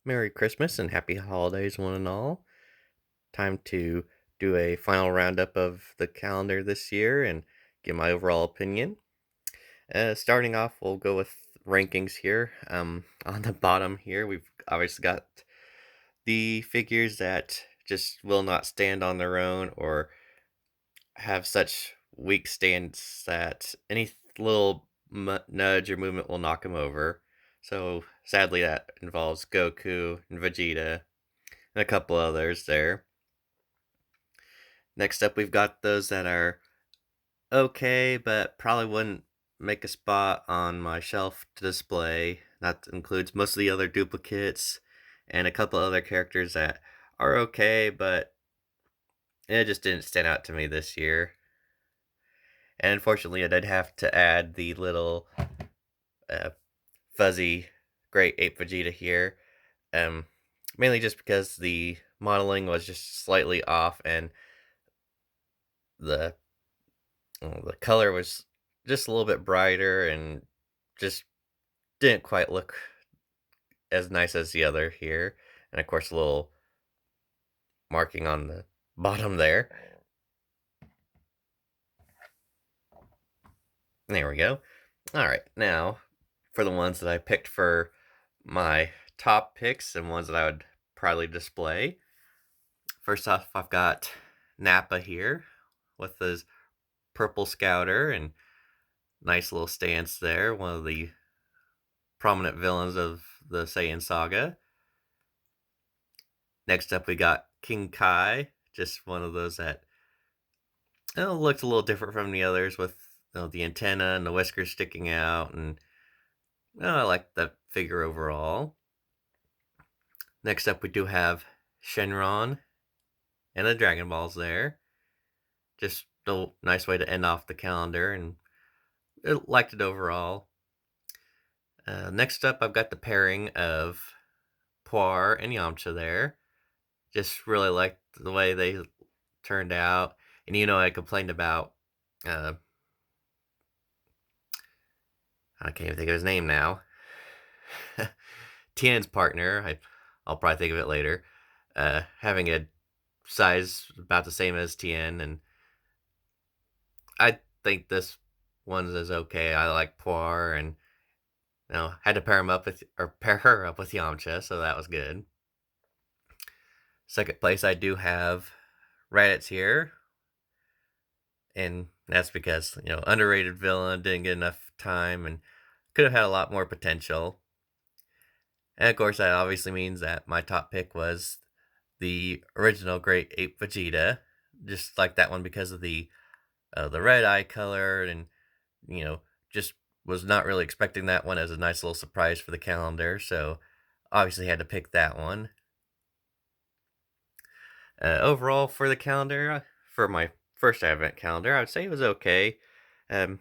Merry Christmas and happy holidays, one and all. Time to do a final roundup of the calendar this year and give my overall opinion. Starting off, we'll go with rankings here. On the bottom here, we've obviously got the figures that just will not stand on their own or have such weak stands that any little nudge or movement will knock them over. So sadly, that involves Goku and Vegeta and a couple others there. Next up, we've got those that are okay, but probably wouldn't make a spot on my shelf to display. That includes most of the other duplicates and a couple other characters that are okay, but it just didn't stand out to me this year. And unfortunately, I did have to add the little uh, fuzzy Great Ape Vegeta here, um, mainly just because the modeling was just slightly off and the the color was just a little bit brighter and just didn't quite look as nice as the other here. And of course, a little marking on the bottom there. There we go. All right, now for the ones that I picked for my top picks and ones that I would probably display. First off, I've got Nappa here with his purple scouter and nice little stance there. One of the prominent villains of the Saiyan saga. Next up, we got King Kai, just one of those that looked a little different from the others with the antenna and the whiskers sticking out, and I like the figure overall. Next up, we do have Shenron and the Dragon Balls there. Just a nice way to end off the calendar, and I liked it overall. Next up, I've got the pairing of Poir and Yamcha there. Just really liked the way they turned out. And I complained about uh, I can't even think of his name now. Tien's partner, I'll probably think of it later. Having a size about the same as Tien, and I think this one is okay. I like Poir, and had to pair her up with Yamcha, so that was good. Second place, I do have Raditz here, and that's because underrated villain, didn't get enough time, and could have had a lot more potential. And of course, that obviously means that my top pick was the original Great Ape Vegeta, just like that one because of the red eye color, and you know, just was not really expecting that one as a nice little surprise for the calendar, so obviously had to pick that one. Overall, for the calendar, for my first advent calendar, I would say it was okay. Um,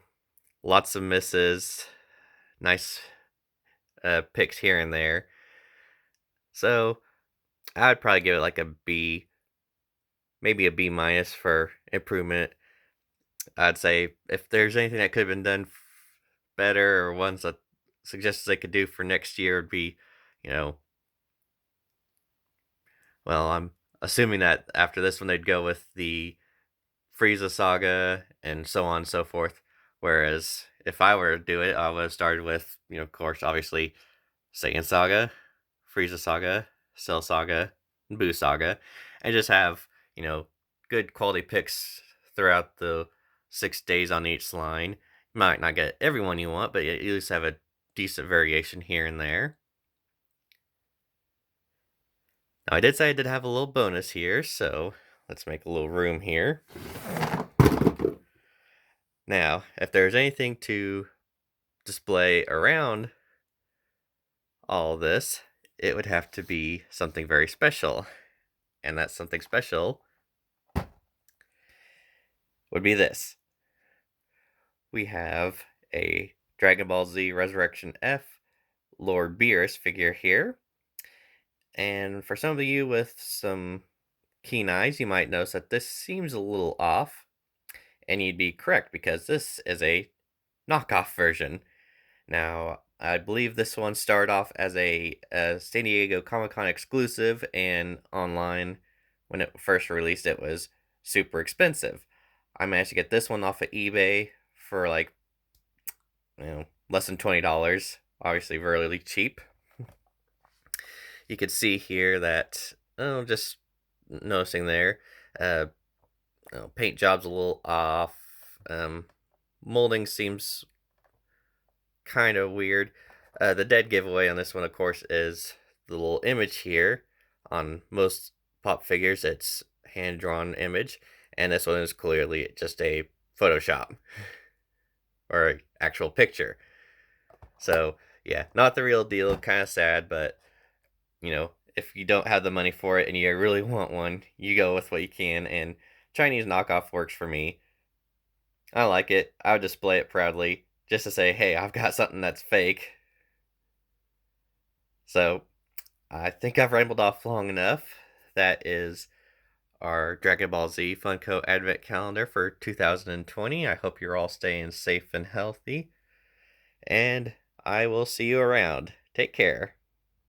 Lots of misses, nice picks here and there. So I'd probably give it like a B, maybe a B minus for improvement. I'd say if there's anything that could have been done better or ones that suggestions they could do for next year would be, you know, well, I'm assuming that after this one they'd go with the Frieza saga and so on and so forth. Whereas if I were to do it, I would have started with, of course, obviously Saiyan saga, Frieza saga, Cell saga, and Buu saga, and just have, good quality picks throughout the 6 days on each line. You might not get everyone you want, but you at least have a decent variation here and there. Now, I did say I did have a little bonus here, so let's make a little room here. Now, if there's anything to display around all this, it would have to be something very special. And that something special would be this. We have a Dragon Ball Z Resurrection F Lord Beerus figure here. And for some of you with some keen eyes, you might notice that this seems a little off. And you'd be correct because this is a knockoff version. Now, I believe this one started off as a San Diego Comic-Con exclusive, and online, when it first released, it was super expensive. I managed to get this one off of eBay for like, less than $20. Obviously, really cheap. You could see here that, just noticing there, uh, paint job's a little off. Molding seems kind of weird. The dead giveaway on this one, of course, is the little image here. On most pop figures, it's hand drawn image, and this one is clearly just a Photoshop or an actual picture. So yeah, not the real deal. Kind of sad, but if you don't have the money for it and you really want one, you go with what you can. And Chinese knockoff works for me. I like it. I would display it proudly just to say, hey, I've got something that's fake. So I think I've rambled off long enough. That is our Dragon Ball Z Funko Advent Calendar for 2020. I hope you're all staying safe and healthy. And I will see you around. Take care.